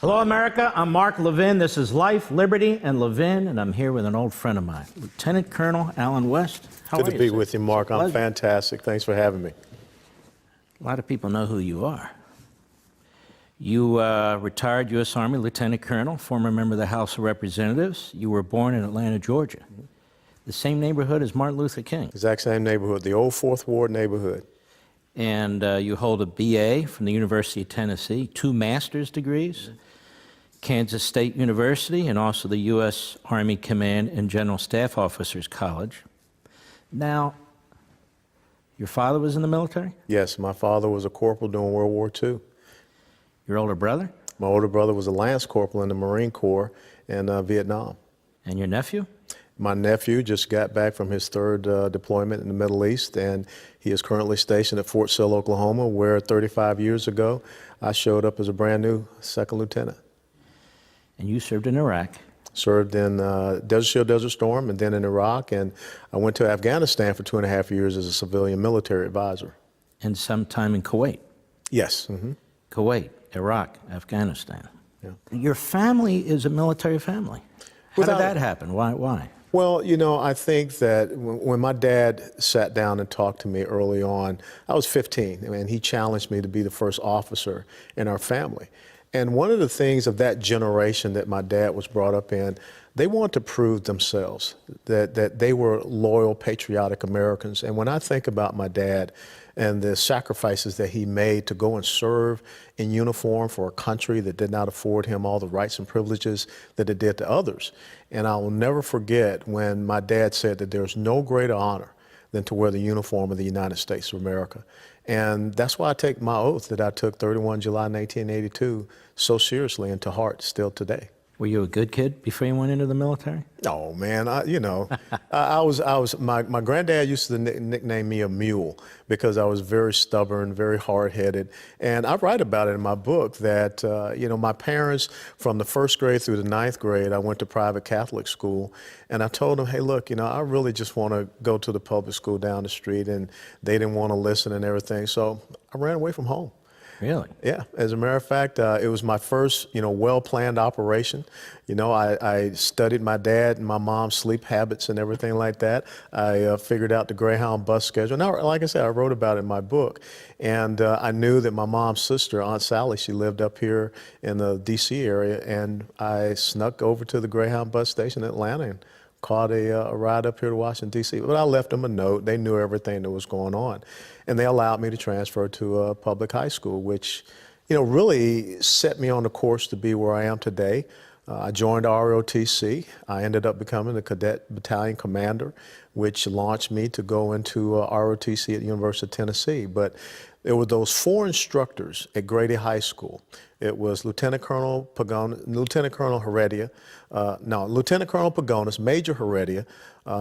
Hello, America. I'm Mark Levin. This is Life, Liberty, and Levin, and I'm here with an old friend of mine, Lieutenant Colonel Alan West. How are you? Good to be with you, Mark. I'm fantastic. Thanks for having me. A lot of people know who you are. You retired U.S. Army Lieutenant Colonel, former member of the House of Representatives. You were born in Atlanta, Georgia, the same neighborhood as Martin Luther King. Exact same neighborhood, the old Fourth Ward neighborhood. And you hold a BA from the University of Tennessee, 2 master's degrees, Kansas State University, and also the U.S. Army Command and General Staff Officers College. Now, your father was in the military? Yes, my father was a corporal during World War II. Your older brother? My older brother was a lance corporal in the Marine Corps in Vietnam. And your nephew? My nephew just got back from his 3rd deployment in the Middle East, and he is currently stationed at Fort Sill, Oklahoma, where 35 years ago I showed up as a brand new 2nd lieutenant. And you served in Iraq? Served in Desert Shield, Desert Storm, and then in Iraq, and I went to Afghanistan for 2.5 years as a civilian military advisor. And some time in Kuwait? Yes. Kuwait, Iraq, Afghanistan. Yeah. Your family is a military family. How did that happen? Why? Well, you know, I think that when my dad sat down and talked to me early on, I was 15, and he challenged me to be the first officer in our family. And one of the things of that generation that my dad was brought up in, they wanted to prove themselves, that they were loyal, patriotic Americans. And when I think about my dad and the sacrifices that he made to go and serve in uniform for a country that did not afford him all the rights and privileges that it did to others. And I will never forget when my dad said that there's no greater honor than to wear the uniform of the United States of America. And that's why I take my oath that I took 31 July 1982 so seriously and to heart still today. Were you a good kid before you went into the military? No, man. My granddad used to nickname me a mule because I was very stubborn, very hard-headed. And I write about it in my book that, my parents, from the 1st grade through the 9th grade, I went to private Catholic school. And I told them, hey, look, I really just want to go to the public school down the street. And they didn't want to listen and everything. So I ran away from home. Really? Yeah. As a matter of fact, it was my first, well-planned operation. I studied my dad and my mom's sleep habits and everything like that. I figured out the Greyhound bus schedule. Now, like I said, I wrote about it in my book. And I knew that my mom's sister, Aunt Sally, she lived up here in the D.C. area. And I snuck over to the Greyhound bus station in Atlanta and caught a ride up here to Washington, D.C. But I left them a note. They knew everything that was going on. And they allowed me to transfer to a public high school, which, really set me on the course to be where I am today. I joined ROTC. I ended up becoming the cadet battalion commander, which launched me to go into ROTC at the University of Tennessee. But there were those 4 instructors at Grady High School. It was Lieutenant Colonel Pagonis, Major Heredia,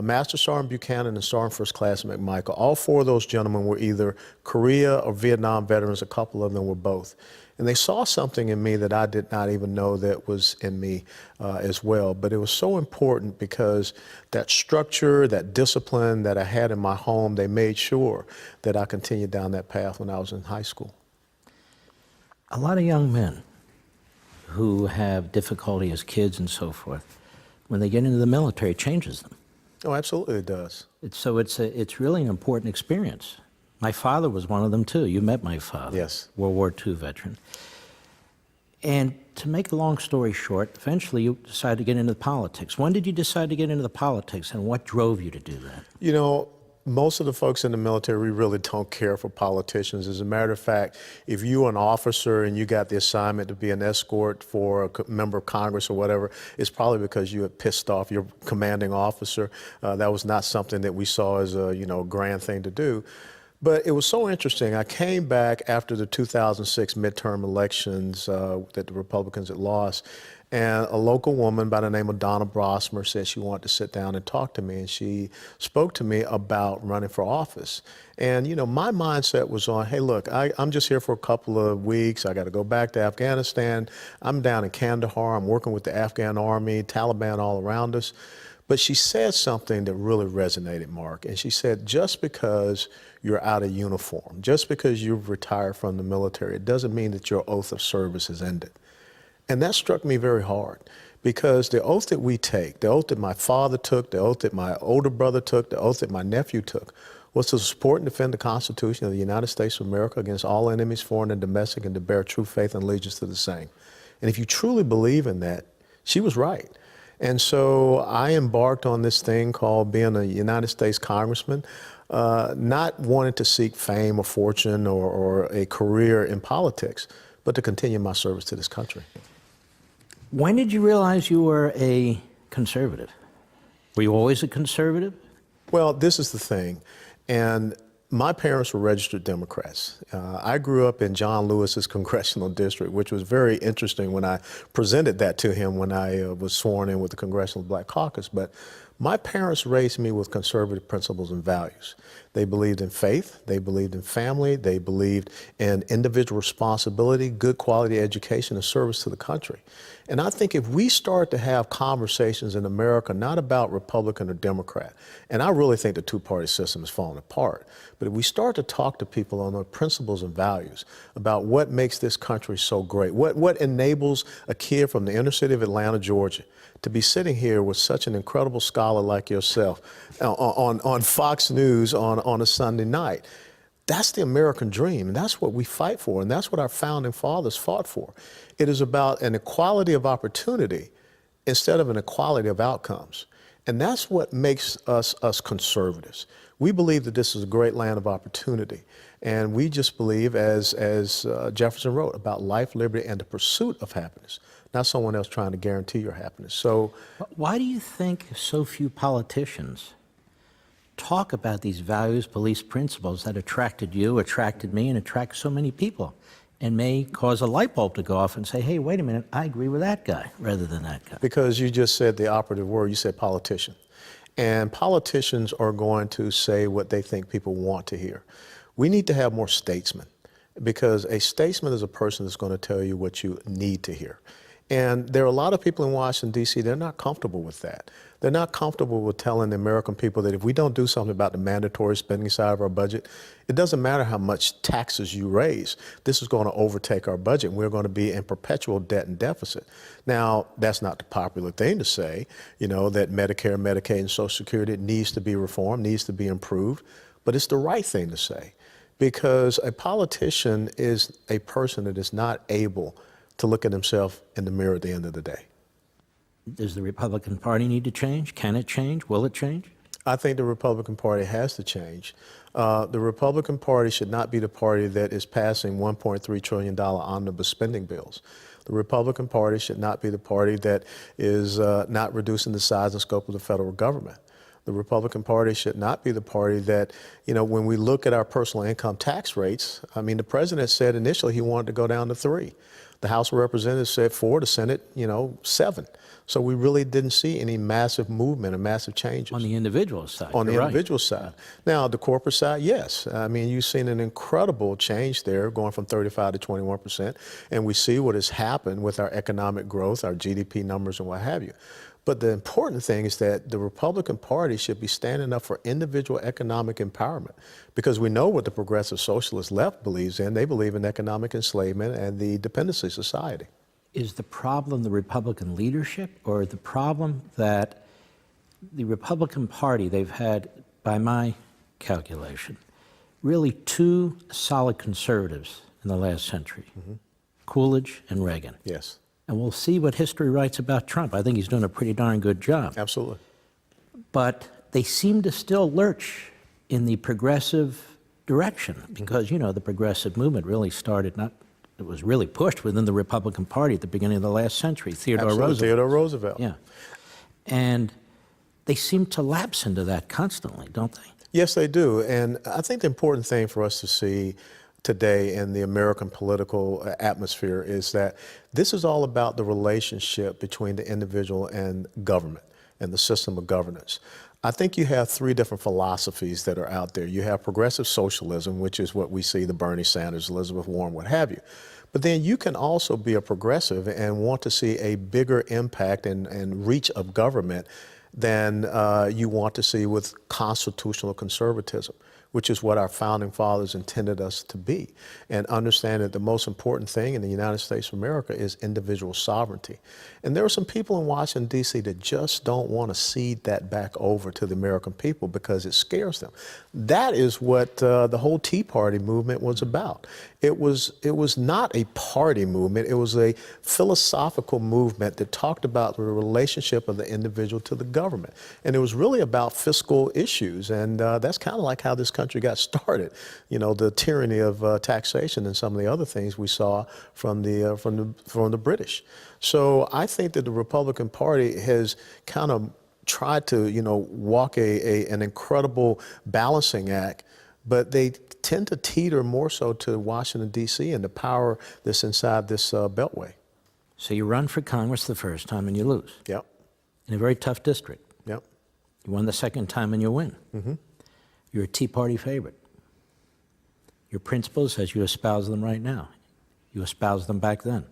Master Sergeant Buchanan, and Sergeant First Class McMichael. All 4 of those gentlemen were either Korea or Vietnam veterans. A couple of them were both. And they saw something in me that I did not even know that was in me as well. But it was so important because that structure, that discipline that I had in my home, they made sure that I continued down that path when I was in high school. A lot of young men who have difficulty as kids and so forth, when they get into the military, it changes them. Oh, absolutely it does. It's really an important experience. My father was one of them too. You met my father. Yes. World War II veteran. And to make the long story short, eventually you decided to get into politics. When did you decide to get into the politics, and what drove you to do that? Most of the folks in the military, we really don't care for politicians. As a matter of fact, if you're an officer and you got the assignment to be an escort for a member of Congress or whatever, it's probably because you had pissed off your commanding officer. That was not something that we saw as a, grand thing to do. But it was so interesting. I came back after the 2006 midterm elections that the Republicans had lost, and a local woman by the name of Donna Brosmer said she wanted to sit down and talk to me, and she spoke to me about running for office. And, my mindset was on, hey, look, I'm just here for a couple of weeks. I got to go back to Afghanistan. I'm down in Kandahar. I'm working with the Afghan army, Taliban all around us. But she said something that really resonated, Mark. And she said, just because you're out of uniform, just because you've retired from the military, it doesn't mean that your oath of service has ended. And that struck me very hard because the oath that we take, the oath that my father took, the oath that my older brother took, the oath that my nephew took, was to support and defend the Constitution of the United States of America against all enemies, foreign and domestic, and to bear true faith and allegiance to the same. And if you truly believe in that, she was right. And so I embarked on this thing called being a United States congressman, not wanting to seek fame or fortune or a career in politics, but to continue my service to this country. When did you realize you were a conservative? Were you always a conservative? Well, this is the thing. And my parents were registered Democrats. I grew up in John Lewis's congressional district, which was very interesting when I presented that to him when I was sworn in with the Congressional Black Caucus. But my parents raised me with conservative principles and values. They believed in faith, they believed in family, they believed in individual responsibility, good quality education, and service to the country. And I think if we start to have conversations in America, not about Republican or Democrat, and I really think the two-party system is falling apart, but if we start to talk to people on their principles and values about what makes this country so great, what enables a kid from the inner city of Atlanta, Georgia, to be sitting here with such an incredible scholar like yourself on Fox News on a Sunday night. That's the American dream, and that's what we fight for, and that's what our founding fathers fought for. It is about an equality of opportunity instead of an equality of outcomes. And that's what makes us conservatives. We believe that this is a great land of opportunity, and we just believe, as Jefferson wrote, about life, liberty, and the pursuit of happiness, not someone else trying to guarantee your happiness. So, why do you think so few politicians talk about these values, beliefs, principles that attracted you, attracted me, and attract so many people, and may cause a light bulb to go off and say, hey, wait a minute, I agree with that guy rather than that guy? Because you just said the operative word, you said politician. And politicians are going to say what they think people want to hear. We need to have more statesmen, because a statesman is a person that's going to tell you what you need to hear. And there are a lot of people in Washington, D.C., they're not comfortable with that. They're not comfortable with telling the American people that if we don't do something about the mandatory spending side of our budget, it doesn't matter how much taxes you raise. This is going to overtake our budget, and we're going to be in perpetual debt and deficit. Now, that's not the popular thing to say, you know, that Medicare, Medicaid, and Social Security needs to be reformed, needs to be improved, but it's the right thing to say, because a politician is a person that is not able to look at himself in the mirror at the end of the day. Does the Republican Party need to change? Can it change? Will it change? I think the Republican Party has to change. The Republican Party should not be the party that is passing $1.3 trillion omnibus spending bills. The Republican Party should not be the party that is not reducing the size and scope of the federal government. The Republican Party should not be the party that, you know, when we look at our personal income tax rates, I mean, the president said initially he wanted to go down to 3. The House of Representatives said 4, the Senate, 7. So we really didn't see any massive movement or massive changes. On the individual side. On the right. individual side. Now, the corporate side, yes. I mean, you've seen an incredible change there, going from 35 to 21%. And we see what has happened with our economic growth, our GDP numbers, and what have you. But the important thing is that the Republican Party should be standing up for individual economic empowerment, because we know what the progressive socialist left believes in. They believe in economic enslavement and the dependency society. Is the problem the Republican leadership, or the problem that the Republican Party, they've had, by my calculation, really 2 solid conservatives in the last century, Coolidge and Reagan? Yes. And we'll see what history writes about Trump. I think he's doing a pretty darn good job. Absolutely. But they seem to still lurch in the progressive direction, because, the progressive movement really started it was really pushed within the Republican Party at the beginning of the last century, Theodore Roosevelt. Theodore Roosevelt. Yeah. And they seem to lapse into that constantly, don't they? Yes, they do. And I think the important thing for us to see today in the American political atmosphere is that this is all about the relationship between the individual and government and the system of governance. I think you have 3 different philosophies that are out there. You have progressive socialism, which is what we see, the Bernie Sanders, Elizabeth Warren, what have you. But then you can also be a progressive and want to see a bigger impact and reach of government than you want to see with constitutional conservatism. which is what our founding fathers intended us to be, and understand that the most important thing in the United States of America is individual sovereignty. And there are some people in Washington, D.C. that just don't want to cede that back over to the American people because it scares them. That is what the whole Tea Party movement was about. It was not a party movement. It was a philosophical movement that talked about the relationship of the individual to the government. And it was really about fiscal issues. And that's kind of like how this country got started. You know, the tyranny of taxation and some of the other things we saw from the British. So I think that the Republican Party has kind of tried to, you know, walk an incredible balancing act, but they tend to teeter more so to Washington, D.C. and the power that's inside this beltway. So you run for Congress the first time and you lose. Yep. In a very tough district. Yep. You won the second time and you win. Mm-hmm. You're a Tea Party favorite. Your principles, as you espouse them right now, you espoused them back then.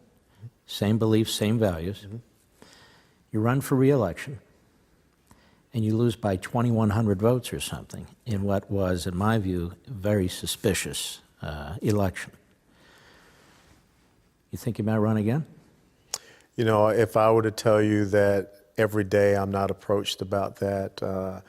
Same beliefs, same values. Mm-hmm. You run for re-election, and you lose by 2,100 votes or something in what was, in my view, a very suspicious election. You think you might run again? You know, if I were to tell you that every day I'm not approached about that,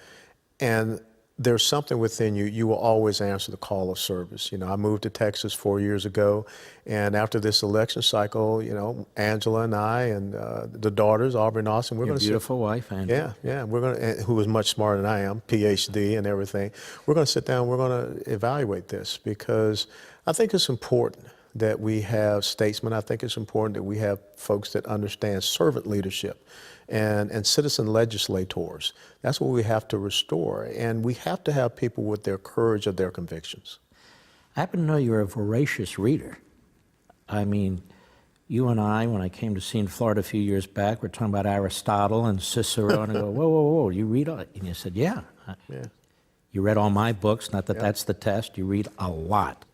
and there's something within you, you will always answer the call of service. You know, I moved to Texas 4 years ago, and after this election cycle, you know, Angela and I and the daughters, Aubrey and Austin, we're going to beautiful wife, Angela. Yeah, we're going to, who is much smarter than I am, PhD and everything. We're going to sit down, we're going to evaluate this because I think it's important that we have statesmen. I think it's important that we have folks that understand servant leadership and citizen legislators. That's what we have to restore. And we have to have people with their courage of their convictions. I happen to know you're a voracious reader. I mean, you and I, when I came to see in Florida a few years back, we're talking about Aristotle and Cicero, and I go, whoa, whoa, whoa, you read all it? And you said, yeah. You read all my books, not that that's the test, you read a lot.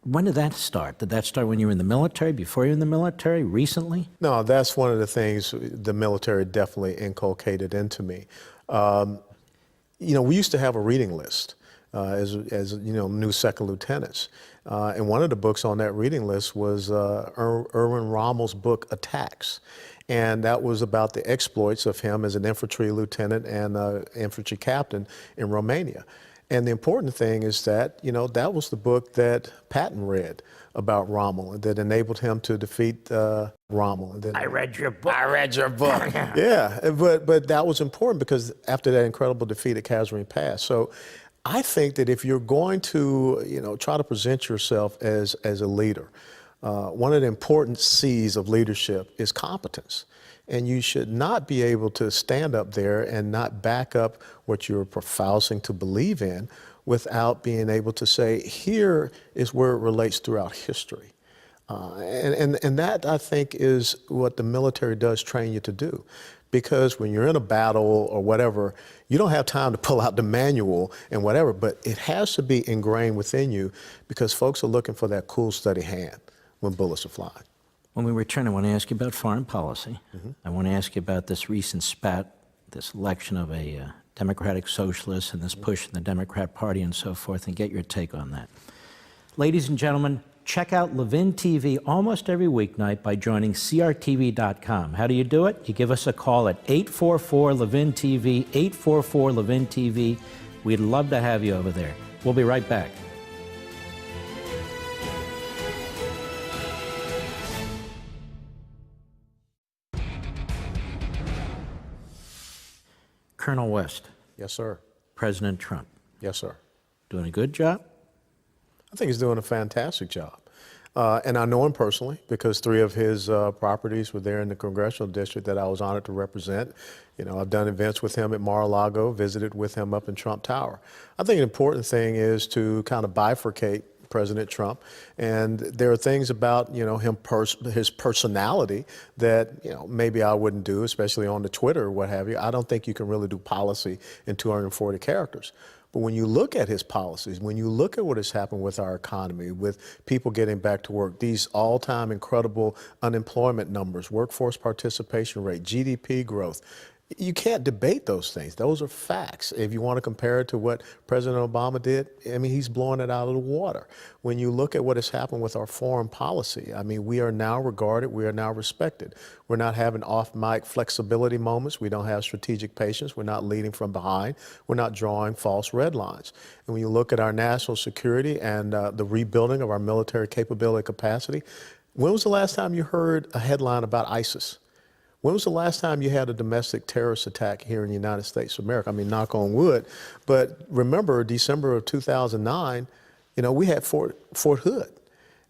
When did that start? Did that start when you were in the military, before you were in the military, recently? No, that's one of the things the military definitely inculcated into me. You know, we used to have a reading list as you know, new second lieutenants. And one of the books on that reading list was Erwin Rommel's book, Attacks. And that was about the exploits of him as an infantry lieutenant and infantry captain in Romania. And the important thing is that, you know, that was the book that Patton read about Rommel that enabled him to defeat Rommel. I read your book. I read your book. Yeah, but that was important because after that incredible defeat at Kasserine Pass. So I think that if you're going to, you know, try to present yourself as a leader, one of the important C's of leadership is competence. And you should not be able to stand up there and not back up what you're professing to believe in without being able to say, here is where it relates throughout history. And that, I think, is what the military does train you to do. Because when you're in a battle or whatever, you don't have time to pull out the manual and whatever, but it has to be ingrained within you because folks are looking for that cool, steady hand when bullets are flying. When we return, I want to ask you about foreign policy. I want to ask you about this recent spat, this election of a Democratic socialist and this push in the Democrat Party and so forth, and get your take on that. Ladies and gentlemen, check out Levin TV almost every weeknight by joining crtv.com. How do you do it? You give us a call at 844-LEVIN-TV, 844-LEVIN-TV. We'd love to have you over there. We'll be right back. Colonel West. Yes, sir. President Trump. Yes, sir. Doing a good job? I think he's doing a fantastic job. And I know him personally because 3 of his properties were there in the congressional district that I was honored to represent. You know, I've done events with him at Mar-a-Lago, visited with him up in Trump Tower. I think an important thing is to kind of bifurcate President Trump, and there are things about, you know, his personality that, you know, maybe I wouldn't do, especially on the Twitter or what have you. I don't think you can really do policy in 240 characters. But when you look at his policies, when you look at what has happened with our economy, with people getting back to work, these all-time incredible unemployment numbers, workforce participation rate, GDP growth, You can't debate those things. Those are facts. If you want to compare it to what President Obama did, I mean, he's blowing it out of the water. When you look at what has happened with our foreign policy, I mean, we are now regarded, we are now respected. We're not having off-mic flexibility moments. We don't have strategic patience. We're not leading from behind. We're not drawing false red lines. And when you look at our national security and the rebuilding of our military capability capacity, when was the last time you heard a headline about ISIS? When was the last time you had a domestic terrorist attack here in the United States of America? I mean, knock on wood. But remember, December of 2009, you know, we had Fort Hood.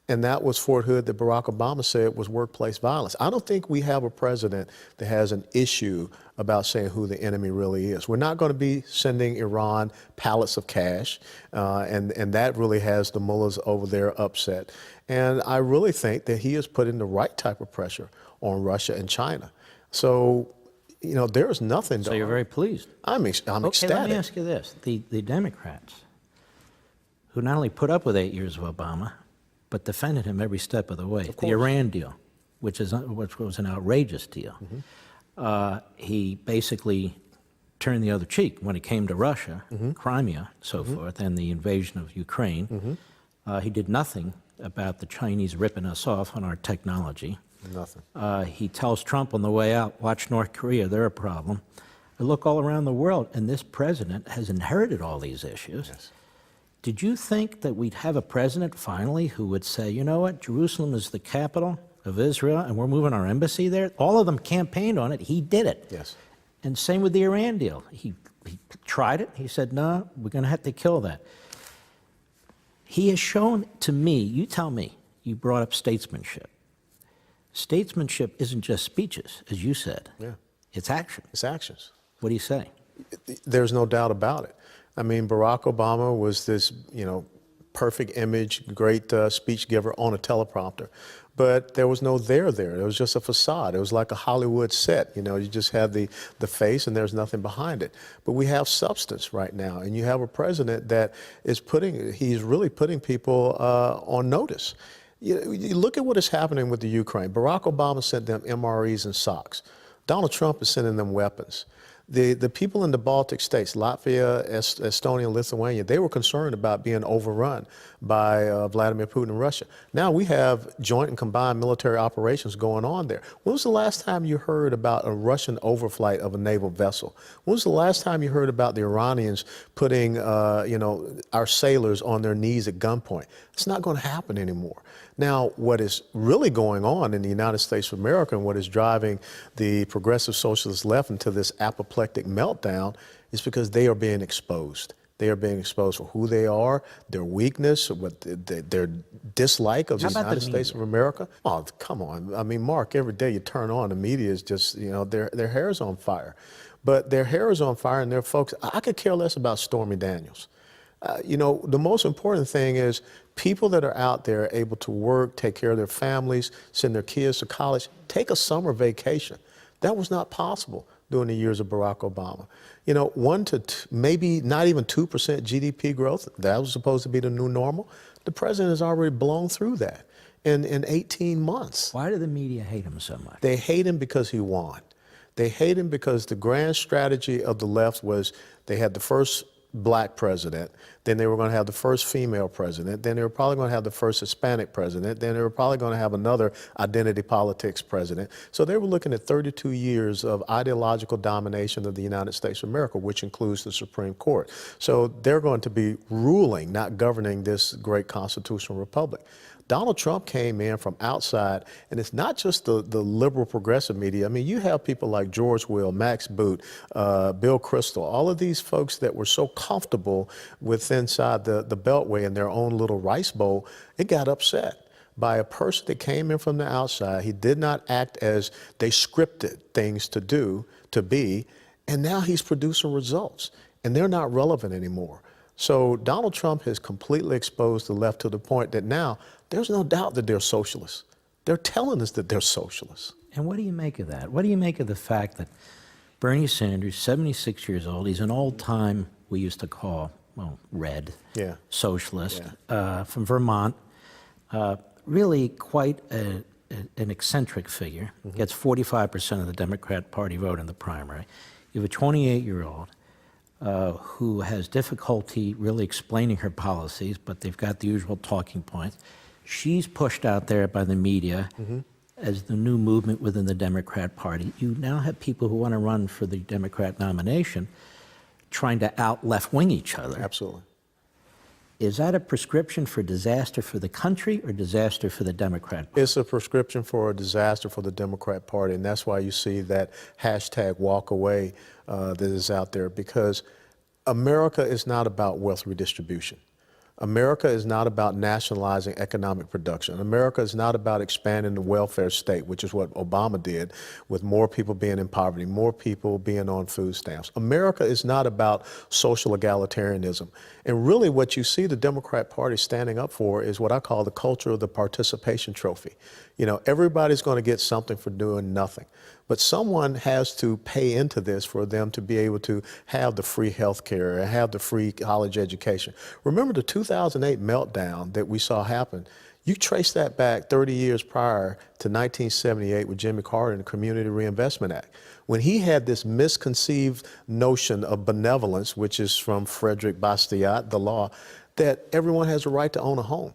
And that was Fort Hood that Barack Obama said was workplace violence. I don't think we have a president that has an issue about saying who the enemy really is. We're not going to be sending Iran pallets of cash, and that really has the mullahs over there upset. And I really think that he is putting the right type of pressure on Russia and China. So, you know, there is nothing. So you're very pleased. I'm Okay, ecstatic. let me ask you this. The Democrats, who not only put up with 8 years of Obama, but defended him every step of the way. The Iran deal, which was an outrageous deal. He basically turned the other cheek when it came to Russia, Crimea, so forth, and the invasion of Ukraine. He did nothing about the Chinese ripping us off on our technology. Nothing. He tells Trump on the way out, watch North Korea, they're a problem. I look all around the world, and this president has inherited all these issues. Yes. Did you think that we'd have a president finally who would say, you know what, Jerusalem is the capital of Israel, and we're moving our embassy there? All of them campaigned on it. He did it. Yes. And same with the Iran deal. He tried it. He said, no, we're going to have to kill that. He has shown to me, you tell me, you brought up statesmanship. Statesmanship isn't just speeches, as you said. Yeah. It's action. It's actions. What do you say? There's no doubt about it. I mean, Barack Obama was this, you know, perfect image, great speech giver on a teleprompter. But there was no there. It was just a facade. It was like a Hollywood set. You know, you just have the face and there's nothing behind it. But we have substance right now. And you have a president that is he's really putting people on notice. You look at what is happening with the Ukraine. Barack Obama sent them MREs and socks. Donald Trump is sending them weapons. The people in the Baltic states, Latvia, Estonia, and Lithuania, they were concerned about being overrun by Vladimir Putin and Russia. Now we have joint and combined military operations going on there. When was the last time you heard about a Russian overflight of a naval vessel? When was the last time you heard about the Iranians putting, you know, our sailors on their knees at gunpoint? It's not going to happen anymore. Now, what is really going on in the United States of America and what is driving the progressive socialist left into this apoplectic meltdown is because they are being exposed. They are being exposed for who they are, their weakness, their dislike of the United States of America. Oh, come on. I mean, Mark, every day you turn on, the media is just, you know, their hair is on fire. But their hair is on fire and their folks, I could care less about Stormy Daniels. You know, the most important thing is people that are out there able to work, take care of their families, send their kids to college, take a summer vacation. That was not possible during the years of Barack Obama. You know, maybe not even 2% GDP growth, that was supposed to be the new normal. The president has already blown through that in 18 months. Why do the media hate him so much? They hate him because he won. They hate him because the grand strategy of the left was they had the first black president, then they were going to have the first female president, then they were probably going to have the first Hispanic president, then they were probably going to have another identity politics president. So they were looking at 32 years of ideological domination of the United States of America, which includes the Supreme Court. So they're going to be ruling, not governing this great constitutional republic. Donald Trump came in from outside, and it's not just the liberal progressive media. I mean, you have people like George Will, Max Boot, Bill Kristol, all of these folks that were so comfortable with inside the Beltway in their own little rice bowl, it got upset by a person that came in from the outside. He did not act as they scripted things to be, and now he's producing results, and they're not relevant anymore. So Donald Trump has completely exposed the left to the point that now there's no doubt that they're socialists. They're telling us that they're socialists. And what do you make of that? What do you make of the fact that Bernie Sanders, 76 years old, he's an old-time, we used to call, well, red, socialist, from Vermont, really quite an eccentric figure, gets 45% of the Democrat Party vote in the primary. You have a 28-year-old who has difficulty really explaining her policies, but they've got the usual talking points. She's pushed out there by the media as the new movement within the Democrat Party. You now have people who want to run for the Democrat nomination trying to out-left-wing each other. Absolutely. Is that a prescription for disaster for the country or disaster for the Democrat Party? It's a prescription for a disaster for the Democrat Party, and that's why you see that hashtag walk away that is out there, because America is not about wealth redistribution. America is not about nationalizing economic production. America is not about expanding the welfare state, which is what Obama did, with more people being in poverty, more people being on food stamps. America is not about social egalitarianism. And really what you see the Democrat Party standing up for is what I call the culture of the participation trophy. You know, everybody's going to get something for doing nothing. But someone has to pay into this for them to be able to have the free health care and have the free college education. Remember the 2008 meltdown that we saw happen? You trace that back 30 years prior to 1978 with Jimmy Carter and the Community Reinvestment Act, when he had this misconceived notion of benevolence, which is from Frederick Bastiat, the law, that everyone has a right to own a home.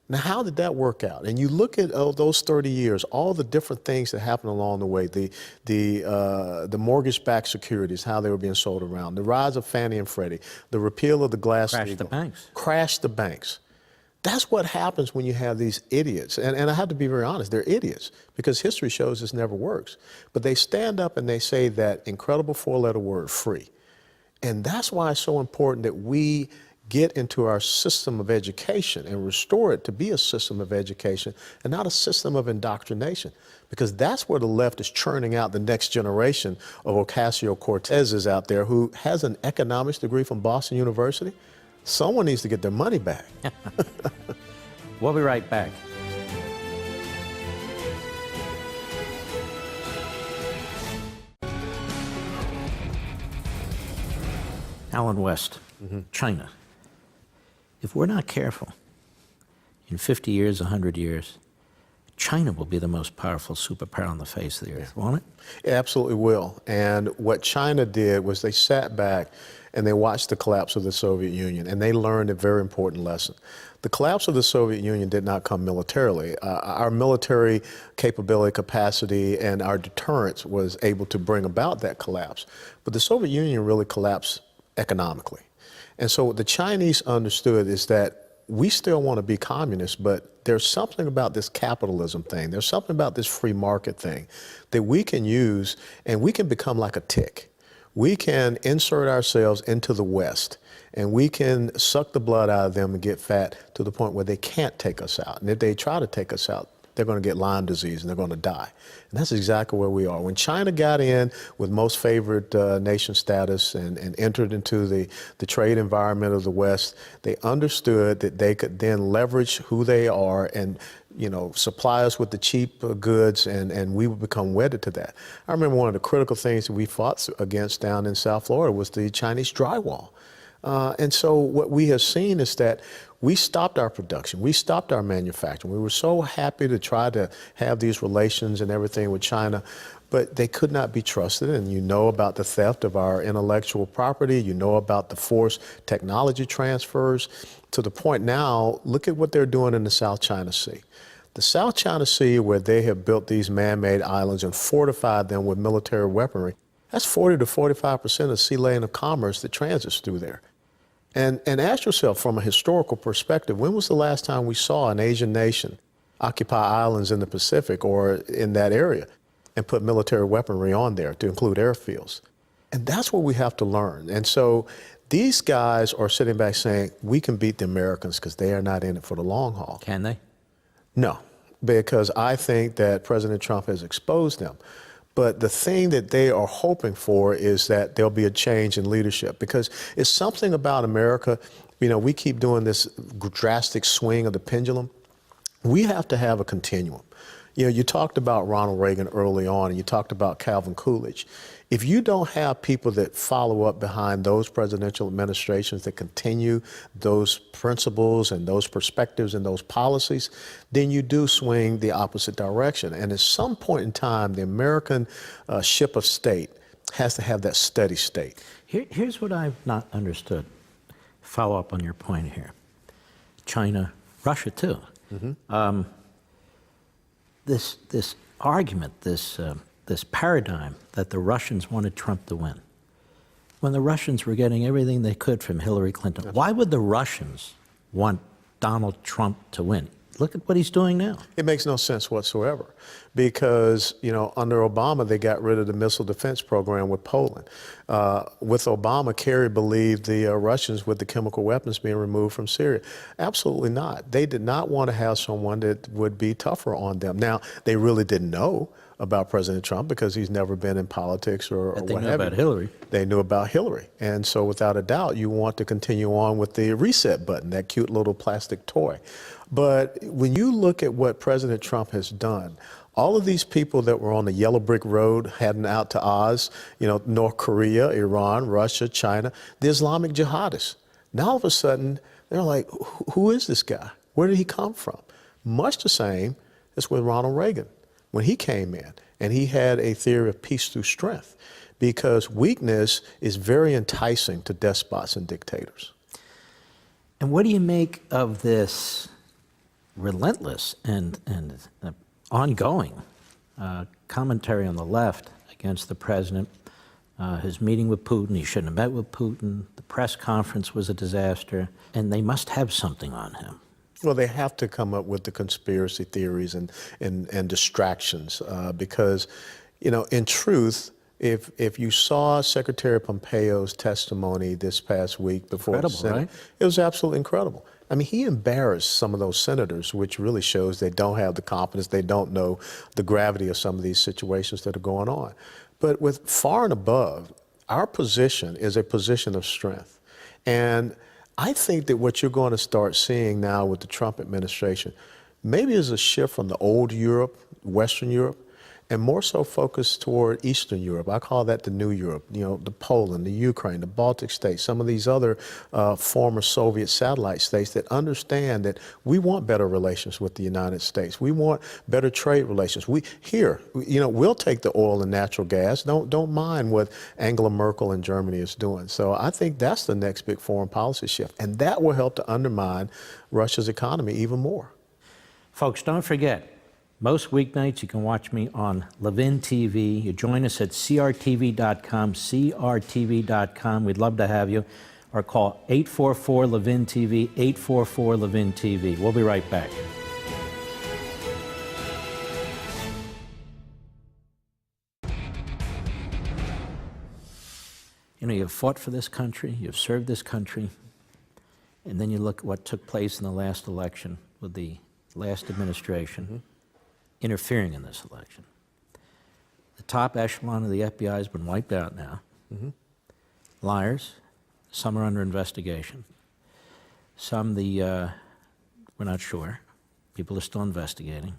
Now, how did that work out? And you look at those 30 years, all the different things that happened along the way, the mortgage-backed securities, how they were being sold around, the rise of Fannie and Freddie, the repeal of the Glass-Steagall. Crash the banks. Crash the banks. That's what happens when you have these idiots. And I have to be very honest, they're idiots, because history shows this never works. But they stand up and they say that incredible four-letter word, free. And that's why it's so important that we get into our system of education and restore it to be a system of education and not a system of indoctrination, because that's where the left is churning out the next generation of Ocasio-Cortezes out there who has an economics degree from Boston University. Someone needs to get their money back. We'll be right back. Alan West, China. If we're not careful, in 50 years, 100 years, China will be the most powerful superpower on the face of the earth, won't it? It absolutely will. And what China did was they sat back and they watched the collapse of the Soviet Union, and they learned a very important lesson. The collapse of the Soviet Union did not come militarily. Our military capability, capacity, and our deterrence was able to bring about that collapse. But the Soviet Union really collapsed economically. And so what the Chinese understood is that we still want to be communists, but there's something about this capitalism thing, there's something about this free market thing that we can use, and we can become like a tick. We can insert ourselves into the West, and we can suck the blood out of them and get fat to the point where they can't take us out. And if they try to take us out, they're going to get Lyme disease and they're going to die. And that's exactly where we are. When China got in with most favored nation status and entered into the trade environment of the West, they understood that they could then leverage who they are and, you know, supply us with the cheap goods, and we would become wedded to that. I remember one of the critical things that we fought against down in South Florida was the Chinese drywall. And so what we have seen is that we stopped our production. We stopped our manufacturing. We were so happy to try to have these relations and everything with China, but they could not be trusted. And you know about the theft of our intellectual property. You know about the forced technology transfers, to the point now, look at what they're doing in the South China Sea. The South China Sea, where they have built these man-made islands and fortified them with military weaponry, that's 40 to 45% of sea lane of commerce that transits through there. And ask yourself, from a historical perspective, when was the last time we saw an Asian nation occupy islands in the Pacific or in that area and put military weaponry on there, to include airfields? And that's what we have to learn. And so these guys are sitting back saying, we can beat the Americans because they are not in it for the long haul. Can they? No, because I think that President Trump has exposed them. But the thing that they are hoping for is that there'll be a change in leadership, because it's something about America. You know, we keep doing this drastic swing of the pendulum. We have to have a continuum. You know, you talked about Ronald Reagan early on, and you talked about Calvin Coolidge. If you don't have people that follow up behind those presidential administrations that continue those principles and those perspectives and those policies, then you do swing the opposite direction. And at some point in time, the American ship of state has to have that steady state. Here's what I've not understood. Follow up on your point here. China, Russia too. This argument, this paradigm that the Russians wanted Trump to win, when the Russians were getting everything they could from Hillary Clinton. Why would the Russians want Donald Trump to win? Look at what he's doing now. It makes no sense whatsoever because, you know, under Obama, they got rid of the missile defense program with Poland. With Obama, Kerry believed the Russians with the chemical weapons being removed from Syria. Absolutely not. They did not want to have someone that would be tougher on them. Now, they really didn't know about President Trump because he's never been in politics or But they what knew have you. about Hillary. They knew about Hillary. And so without a doubt, you want to continue on with the reset button, that cute little plastic toy. But when you look at what President Trump has done, all of these people that were on the yellow brick road heading out to Oz, you know, North Korea, Iran, Russia, China, the Islamic jihadists. Now all of a sudden, they're like, who is this guy? Where did he come from? Much the same as with Ronald Reagan when he came in, and he had a theory of peace through strength, because weakness is very enticing to despots and dictators. And what do you make of this relentless and ongoing commentary on the left against the president? His meeting with Putin, he shouldn't have met with Putin. The press conference was a disaster, and they must have something on him. Well, they have to come up with the conspiracy theories and distractions because, you know, in truth, if you saw Secretary Pompeo's testimony this past week before the Senate, right? It was absolutely incredible. I mean, he embarrassed some of those senators, which really shows they don't have the competence, they don't know the gravity of some of these situations that are going on. But with far and above, our position is a position of strength. And I think that what you're going to start seeing now with the Trump administration maybe is a shift from the old Europe, Western Europe, and more so focused toward Eastern Europe. I call that the new Europe, you know, the Poland, the Ukraine, the Baltic states, some of these other former Soviet satellite states that understand that we want better relations with the United States. We want better trade relations. We'll take the oil and natural gas. Don't mind what Angela Merkel in Germany is doing. So I think that's the next big foreign policy shift, and that will help to undermine Russia's economy even more. Folks, don't forget, most weeknights you can watch me on Levin TV. You join us at crtv.com, crtv.com. We'd love to have you. Or call 844-LEVIN-TV, 844-LEVIN-TV. We'll be right back. You know, you've fought for this country, you've served this country, and then you look at what took place in the last election with the last administration interfering in this election. The top echelon of the FBI has been wiped out now. Liars, some are under investigation. Some we're not sure. People are still investigating.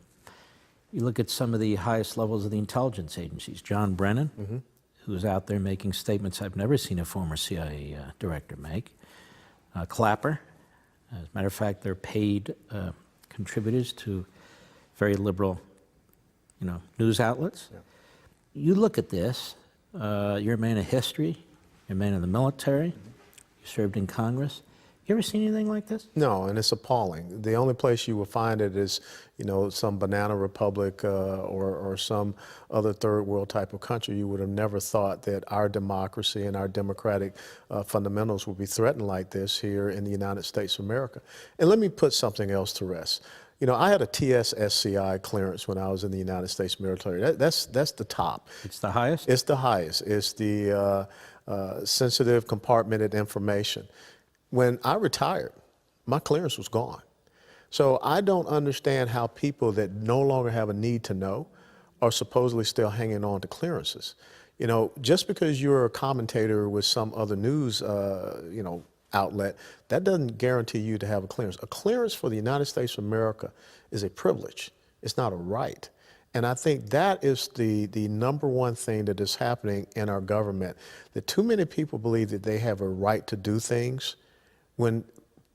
You look at some of the highest levels of the intelligence agencies. John Brennan, who's out there making statements I've never seen a former CIA director make. Clapper, as a matter of fact, they're paid contributors to very liberal, news outlets. Yeah. You look at this, you're a man of history, you're a man of the military, you served in Congress. You ever seen anything like this? No, and it's appalling. The only place you will find it is, some banana republic or some other third world type of country. You would have never thought that our democracy and our democratic fundamentals would be threatened like this here in the United States of America. And let me put something else to rest. I had a TS-SCI clearance when I was in the United States military. That's the top. It's the highest? It's the highest. It's the sensitive compartmented information. When I retired, my clearance was gone. So I don't understand how people that no longer have a need to know are supposedly still hanging on to clearances. Just because you're a commentator with some other news, outlet, that doesn't guarantee you to have a clearance. A clearance for the United States of America is a privilege. It's not a right. And I think that is the number one thing that is happening in our government, that too many people believe that they have a right to do things when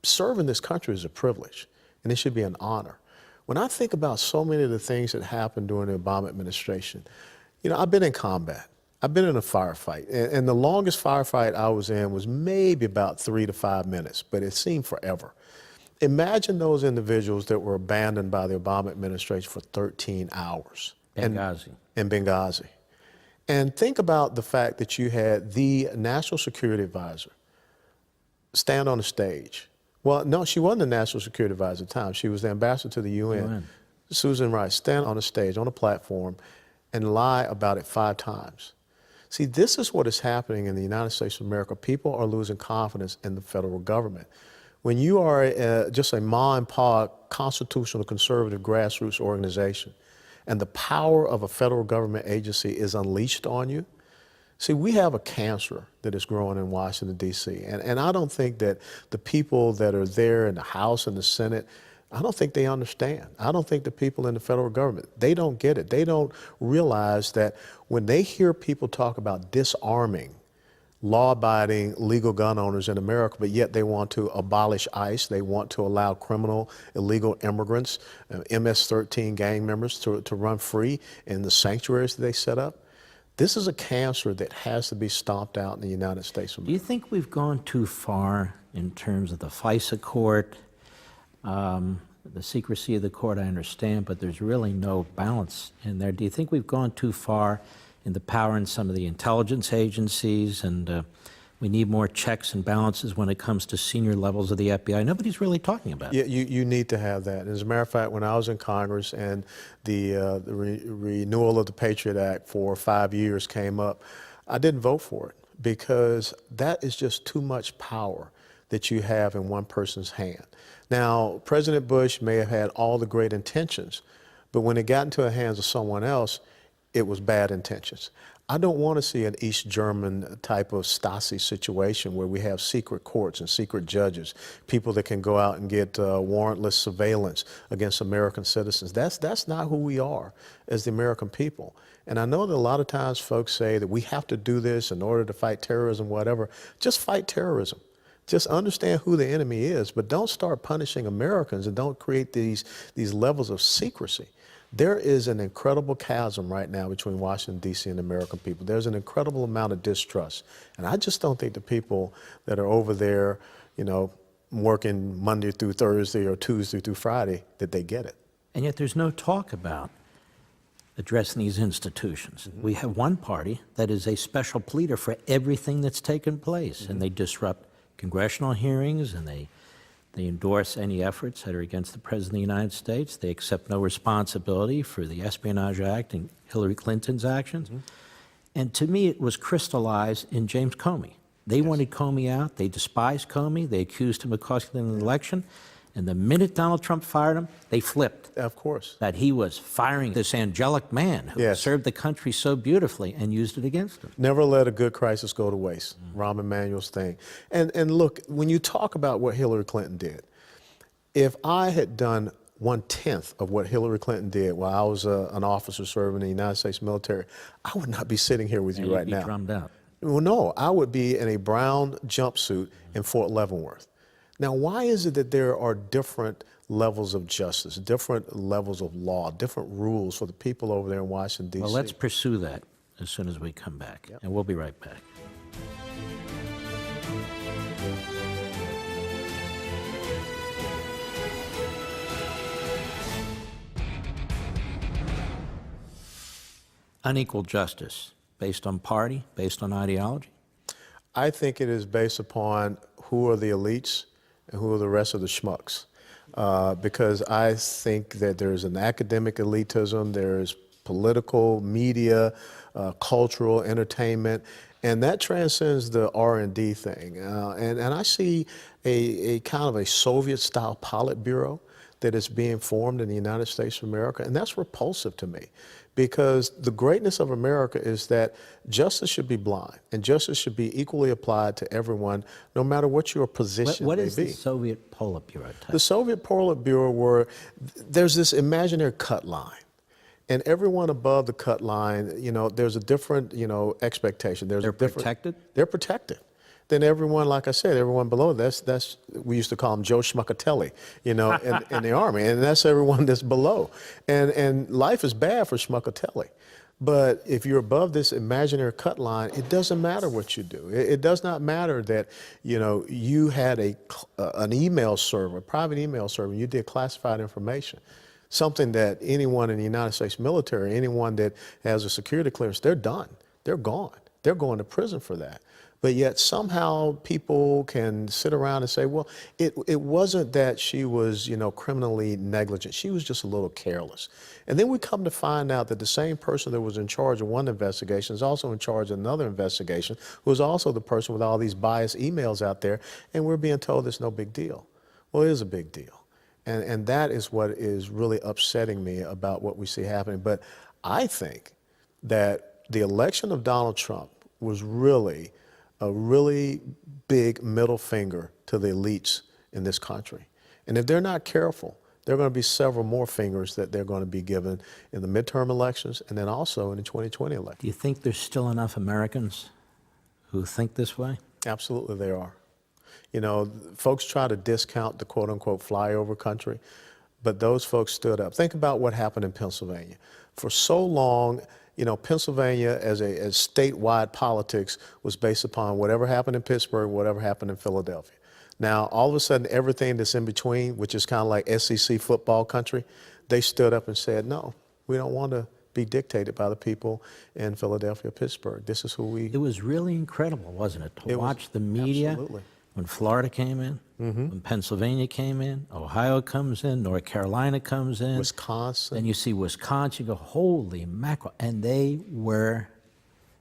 serving this country is a privilege and it should be an honor. When I think about so many of the things that happened during the Obama administration, you know, I've been in combat. I've been in a firefight, and the longest firefight I was in was maybe about 3 to 5 minutes, but it seemed forever. Imagine those individuals that were abandoned by the Obama administration for 13 hours. Benghazi. In Benghazi. And think about the fact that you had the National Security Advisor stand on the stage. Well, no, she wasn't the National Security Advisor at the time. She was the ambassador to the UN. Susan Rice, stand on a stage, on a platform, and lie about it 5 times. See, this is what is happening in the United States of America. People are losing confidence in the federal government. When you are just a ma and pa constitutional conservative grassroots organization and the power of a federal government agency is unleashed on you, see, we have a cancer that is growing in Washington, D.C. And I don't think that the people that are there in the House and the Senate, I don't think they understand. I don't think the people in the federal government, they don't get it. They don't realize that when they hear people talk about disarming law-abiding legal gun owners in America, but yet they want to abolish ICE. They want to allow criminal, illegal immigrants, MS-13 gang members to run free in the sanctuaries that they set up. This is a cancer that has to be stomped out in the United States of Do you America. think we've gone too far in terms of the FISA court? The secrecy of the court, I understand, but there's really no balance in there. Do you think we've gone too far in the power in some of the intelligence agencies, and we need more checks and balances when it comes to senior levels of the FBI? Nobody's really talking about it. Yeah, you need to have that. As a matter of fact, when I was in Congress and the renewal of the Patriot Act for 5 years came up, I didn't vote for it because that is just too much power that you have in one person's hand. Now, President Bush may have had all the great intentions, but when it got into the hands of someone else, it was bad intentions. I don't want to see an East German type of Stasi situation where we have secret courts and secret judges, people that can go out and get warrantless surveillance against American citizens. That's not who we are as the American people. And I know that a lot of times folks say that we have to do this in order to fight terrorism, whatever. Just fight terrorism. Just understand who the enemy is, but don't start punishing Americans and don't create these levels of secrecy. There is an incredible chasm right now between Washington, D.C. and the American people. There's an incredible amount of distrust. And I just don't think the people that are over there, you know, working Monday through Thursday or Tuesday through Friday, that they get it. And yet there's no talk about addressing these institutions. We have one party that is a special pleader for everything that's taken place, and they disrupt congressional hearings, and they endorse any efforts that are against the President of the United States. They accept no responsibility for the Espionage Act and Hillary Clinton's actions. And to me, it was crystallized in James Comey. They wanted Comey out. They despised Comey. They accused him of costing them an election. And the minute Donald Trump fired him, they flipped. Of course. That he was firing this angelic man who served the country so beautifully and used it against him. Never let a good crisis go to waste. Rahm Emanuel's thing. And look, when you talk about what Hillary Clinton did, if I had done 1/10 of what Hillary Clinton did while I was an officer serving in the United States military, I would not be sitting here with you right now. You'd be drummed out. Well, no, I would be in a brown jumpsuit in Fort Leavenworth. Now, why is it that there are different levels of justice, different levels of law, different rules for the people over there in Washington, D.C.? Well, let's pursue that as soon as we come back. And we'll be right back. Unequal justice based on party, based on ideology? I think it is based upon who are the elites and who are the rest of the schmucks. Because I think that there's an academic elitism, there's political, media, cultural, entertainment, and that transcends the R&D thing. And I see a kind of a Soviet-style Politburo that is being formed in the United States of America, and that's repulsive to me. Because the greatness of America is that justice should be blind, and justice should be equally applied to everyone, no matter what your position may be. What is the Soviet Politburo type? The Soviet Politburo there's this imaginary cut line, And everyone above the cut line, there's a different, expectation. There's They're a different, protected? They're protected. Then everyone, like I said, everyone below, we used to call them Joe Schmuckatelli, in the Army, and that's everyone that's below. And life is bad for Schmuckatelli. But if you're above this imaginary cut line, it doesn't matter what you do. It does not matter that, you had an email server, a private email server, and you did classified information. Something that anyone in the United States military, anyone that has a security clearance, they're done. They're gone. They're going to prison for that. But yet somehow people can sit around and say, well, it wasn't that she was, criminally negligent. She was just a little careless. And then we come to find out that the same person that was in charge of one investigation is also in charge of another investigation, who is also the person with all these biased emails out there, and we're being told it's no big deal. Well, it is a big deal. And that is what is really upsetting me about what we see happening. But I think that the election of Donald Trump was really a really big middle finger to the elites in this country. And if they're not careful, there are going to be several more fingers that they're going to be given in the midterm elections and then also in the 2020 election. Do you think there's still enough Americans who think this way? Absolutely there are. Folks try to discount the quote-unquote flyover country, but those folks stood up. Think about what happened in Pennsylvania. For so long, Pennsylvania as statewide politics was based upon whatever happened in Pittsburgh, whatever happened in Philadelphia. Now, all of a sudden, everything that's in between, which is kind of like SEC football country, they stood up and said, no, we don't want to be dictated by the people in Philadelphia, Pittsburgh. This is who we... It was really incredible, wasn't it, to watch the media? Absolutely. When Florida came in, when Pennsylvania came in, Ohio comes in, North Carolina comes in. Wisconsin. Then you see Wisconsin, you go, holy mackerel. And they were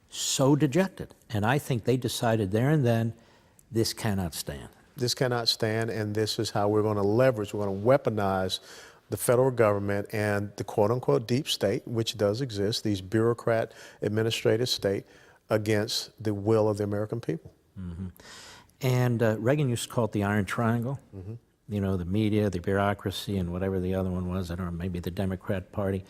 so dejected. And I think they decided there and then, this cannot stand. This cannot stand, and this is how we're going to leverage, we're going to weaponize the federal government and the quote-unquote deep state, which does exist, these bureaucrat administrative state, against the will of the American people. Mm-hmm. And Reagan used to call it the Iron Triangle. Mm-hmm. The media, the bureaucracy, and whatever the other one was, I don't know, maybe the Democrat Party.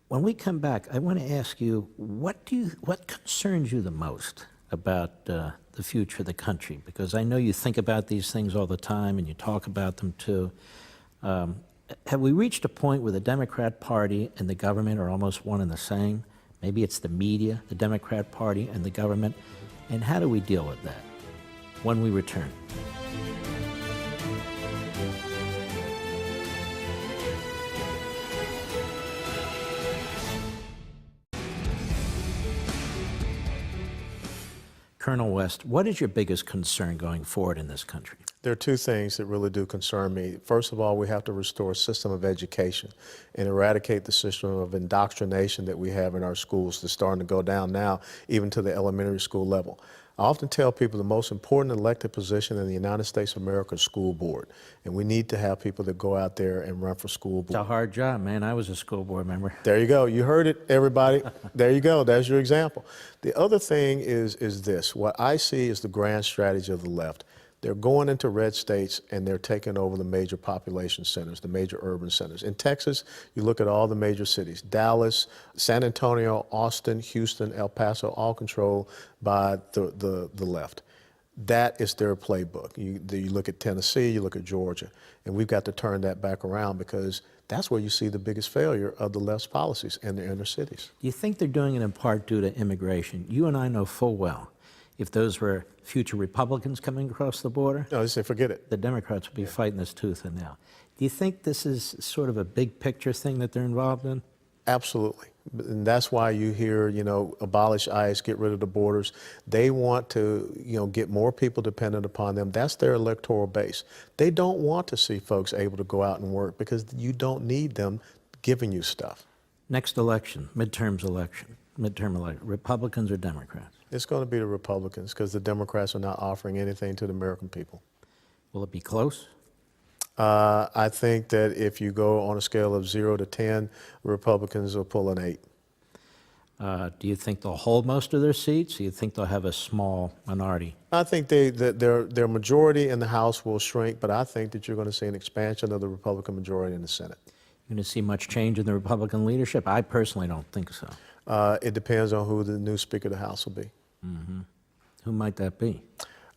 When we come back, I want to ask you, what concerns you the most about the future of the country? Because I know you think about these things all the time, and you talk about them too. Have we reached a point where the Democrat Party and the government are almost one and the same? Maybe it's the media, the Democrat Party, and the government. And how do we deal with that? When we return. Colonel West, what is your biggest concern going forward in this country? There are two things that really do concern me. First of all, we have to restore a system of education and eradicate the system of indoctrination that we have in our schools that's starting to go down now, even to the elementary school level. I often tell people the most important elected position in the United States of America is school board. And we need to have people that go out there and run for school board. It's a hard job, man. I was a school board member. There you go. You heard it, everybody. There you go. That's your example. The other thing is this. What I see is the grand strategy of the left. They're going into red states and they're taking over the major population centers, the major urban centers. In Texas, you look at all the major cities, Dallas, San Antonio, Austin, Houston, El Paso, all controlled by the left. That is their playbook. You look at Tennessee, you look at Georgia, and we've got to turn that back around because that's where you see the biggest failure of the left's policies in the inner cities. Do you think they're doing it in part due to immigration? You and I know full well if those were future Republicans coming across the border, no, just say forget it. The Democrats would be fighting this tooth and nail. Do you think this is sort of a big picture thing that they're involved in? Absolutely. And that's why you hear, abolish ICE, get rid of the borders. They want to, get more people dependent upon them. That's their electoral base. They don't want to see folks able to go out and work because you don't need them giving you stuff. Next election, midterm election, Republicans or Democrats? It's going to be the Republicans because the Democrats are not offering anything to the American people. Will it be close? I think that if you go on a scale of 0 to 10, Republicans will pull an 8. Do you think they'll hold most of their seats? Do you think they'll have a small minority? I think their majority in the House will shrink, but I think that you're going to see an expansion of the Republican majority in the Senate. Going to see much change in the Republican leadership? I personally don't think so. It depends on who the new Speaker of the House will be. Who might that be?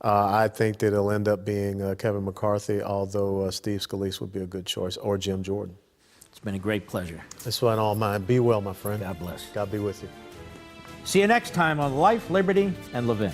I think that it'll end up being Kevin McCarthy, although Steve Scalise would be a good choice, or Jim Jordan. It's been a great pleasure. That's what all mine. Be well, my friend. God bless. God be with you. See you next time on Life, Liberty, and Levin.